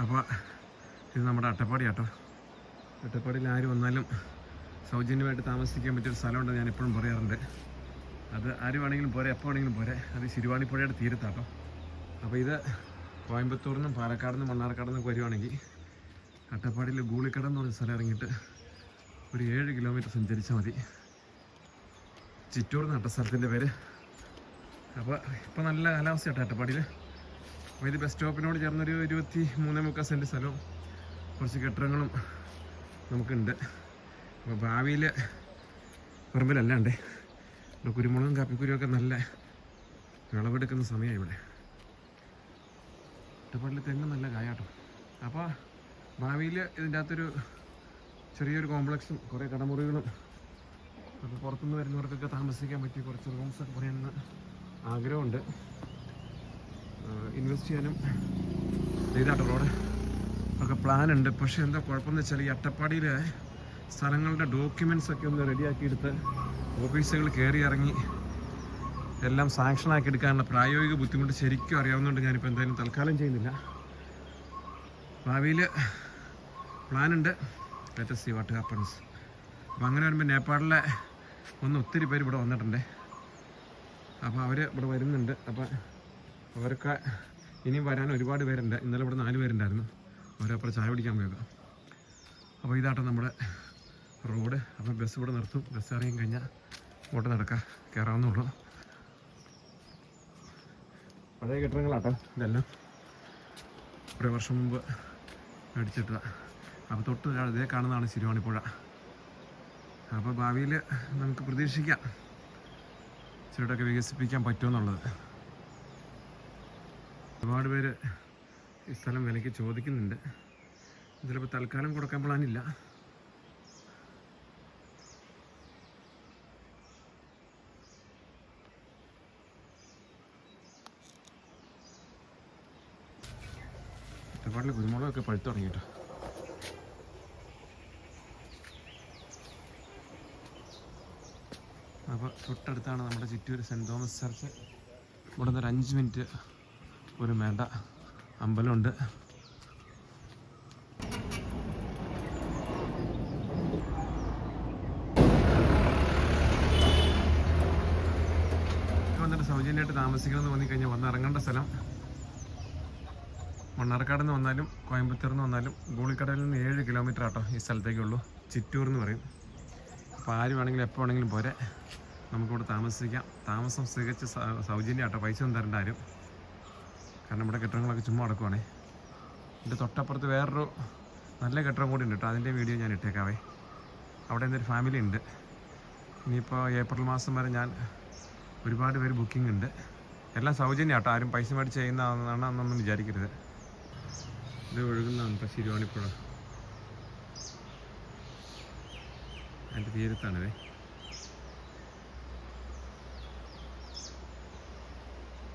അപ്പോൾ ഇത് നമ്മുടെ അട്ടപ്പാടി കേട്ടോ. അട്ടപ്പാടിയിൽ ആര് വന്നാലും സൗജന്യമായിട്ട് താമസിക്കാൻ പറ്റിയൊരു സ്ഥലമുണ്ടെന്ന് ഞാൻ എപ്പോഴും പറയാറുണ്ട്. അത് ആര് വേണമെങ്കിലും പോരെ, എപ്പോൾ വേണമെങ്കിലും പോരെ. അത് ശിരുവാണിപ്പുഴയുടെ തീരത്താട്ടോ. അപ്പോൾ ഇത് കോയമ്പത്തൂരിൽ നിന്നും പാലക്കാട് നിന്നും മണ്ണാർക്കാട് നിന്നൊക്കെ വരുവാണെങ്കിൽ അട്ടപ്പാടിയിൽ ഗൂളിക്കട എന്ന് പറഞ്ഞ സ്ഥലം ഇറങ്ങിയിട്ട് ഒരു 7 കിലോമീറ്റർ സഞ്ചരിച്ചാൽ മതി. ചിറ്റൂർ നട്ട സ്ഥലത്തിൻ്റെ പേര്. അപ്പോൾ ഇപ്പോൾ നല്ല കാലാവസ്ഥയാട്ടോ അട്ടപ്പാടിയിൽ. അപ്പോൾ ഇത് ബസ് സ്റ്റോപ്പിനോട് ചേർന്നൊരു 23-23 സെൻറ്റ് സ്ഥലവും കുറച്ച് കെട്ടിടങ്ങളും നമുക്കുണ്ട്. അപ്പോൾ ഭാവിയിൽ പറമ്പിലല്ലാണ്ടേ ഇവിടെ കുരുമുളകും കാപ്പിക്കുരുമൊക്കെ നല്ല വിളവെടുക്കുന്ന സമയമാണ് ഇവിടെ. അട്ടപ്പാടിയിൽ തെങ്ങ് നല്ല കായാട്ടോ. അപ്പോൾ ഭാവിയിൽ ഇതിൻ്റെ അകത്തൊരു ചെറിയൊരു കോംപ്ലക്സും കുറേ കടമുറികളും അപ്പോൾ പുറത്തുനിന്ന് വരുന്നവർക്കൊക്കെ താമസിക്കാൻ പറ്റിയ കുറച്ച് റൂംസൊക്കെ പണിയണമെന്ന് ആഗ്രഹമുണ്ട്. ഇൻവെസ്റ്റ് ചെയ്യാനും ഇതാട്ടോ റോഡ് ഒക്കെ പ്ലാനുണ്ട്. പക്ഷേ എന്താ കുഴപ്പമെന്ന് വെച്ചാൽ ഈ അട്ടപ്പാടിയിലെ സ്ഥലങ്ങളുടെ ഡോക്യുമെൻറ്റ്സ് ഒക്കെ ഒന്ന് റെഡിയാക്കിയെടുത്ത് ഓഫീസുകൾ കയറി ഇറങ്ങി എല്ലാം സാങ്ഷനാക്കി എടുക്കാനുള്ള പ്രായോഗിക ബുദ്ധിമുട്ട് ശരിക്കും അറിയാവുന്നതുകൊണ്ട് ഞാനിപ്പോൾ എന്തായാലും തൽക്കാലം ചെയ്യുന്നില്ല. ഭാവിയിൽ പ്ലാനുണ്ട്. Let see what happens. അപ്പോൾ അങ്ങനെ വരുമ്പോൾ നേപ്പാളിലെ ഒത്തിരി പേര് ഇവിടെ വന്നിട്ടുണ്ട്. അപ്പോൾ അവർ ഇവിടെ വരുന്നുണ്ട്. അപ്പോൾ അവരൊക്കെ ഇനിയും വരാൻ ഒരുപാട് പേരുണ്ട്. ഇന്നലെ ഇവിടെ 4 പേരുണ്ടായിരുന്നു. അവരപ്പുറം ചായ പിടിക്കാൻ പോയത്. അപ്പോൾ ഇതാട്ടോ നമ്മുടെ റോഡ്. അപ്പോൾ ബസ് ഇവിടെ നിർത്തും. ബസ് ഇറങ്ങി കഴിഞ്ഞാൽ ഇങ്ങോട്ട് നടക്കാം, കയറാവുന്നുള്ളൂ. പഴയ കെട്ടിടങ്ങളാട്ടോ ഇതെല്ലാം. കുറേ വർഷം മുമ്പ് മേടിച്ചിട്ടതാണ്. അപ്പോൾ തൊട്ട് ഇതേ കാണുന്നതാണ് ശിരുവാണിപ്പുഴ. അപ്പോൾ ഭാവിയിൽ നമുക്ക് പ്രതീക്ഷിക്കാം ഇച്ചിരിയൊക്കെ വികസിപ്പിക്കാൻ പറ്റുമെന്നുള്ളത്. ഒരുപാട് പേര് ഈ സ്ഥലം വിലയ്ക്ക് ചോദിക്കുന്നുണ്ട്. ഇതിലിപ്പോൾ തൽക്കാലം കൊടുക്കാൻ പ്ലാനില്ല. ഒരുപാട് കുരുമുളകൊക്കെ പഴുത്തു തുടങ്ങിയിട്ടോ. അപ്പോൾ തൊട്ടടുത്താണ് നമ്മുടെ ചിറ്റൂർ സെൻറ്റ് തോമസ് ചർച്ച്. ഇവിടെ നിന്ന് ഒരു 5 മിനിറ്റ് പോലും വേണ്ട അമ്പലമുണ്ട്. വന്നിട്ട് സൗജന്യമായിട്ട് താമസിക്കണമെന്ന് തോന്നിക്കഴിഞ്ഞാൽ വന്നിറങ്ങേണ്ട സ്ഥലം മണ്ണാർക്കാട് നിന്ന് വന്നാലും കോയമ്പത്തൂരിൽ നിന്ന് വന്നാലും ഗൂളിക്കടയിൽ നിന്ന് 7 കിലോമീറ്റർ ആട്ടോ ഈ സ്ഥലത്തേക്കുള്ളൂ. ചിറ്റൂർ എന്ന് പറയും. അപ്പോൾ ആര് വേണമെങ്കിലും എപ്പോൾ വേണമെങ്കിലും പോരെ, നമുക്കിവിടെ താമസിക്കാം. താമസം തികച്ച് സൗജന്യം ആട്ടോ, പൈസ ഒന്നും തരേണ്ട ആരും. കാരണം ഇവിടെ കെട്ടിടങ്ങളൊക്കെ ചുമ്മാ നടക്കുവാണേ. എൻ്റെ തൊട്ടപ്പുറത്ത് വേറൊരു നല്ല കെട്ടിടം കൂടി ഉണ്ട് കേട്ടോ. അതിൻ്റെ വീഡിയോ ഞാൻ ഇട്ടേക്കാവേ. അവിടെ നിന്നൊരു ഫാമിലി ഉണ്ട്. ഇനിയിപ്പോൾ ഏപ്രിൽ മാസം വരെ ഞാൻ ഒരുപാട് പേര് ബുക്കിംഗ് ഉണ്ട്. എല്ലാം സൗജന്യം ആട്ടോ, ആരും പൈസ മേടിച്ച് ചെയ്യുന്നതാണെന്നൊന്നും വിചാരിക്കരുത്. ഇത് ഒഴുകുന്നതാണ് ഇപ്പോൾ ശിരുവാണിപ്പുഴ. അതിൻ്റെ തീരത്താണിതേ.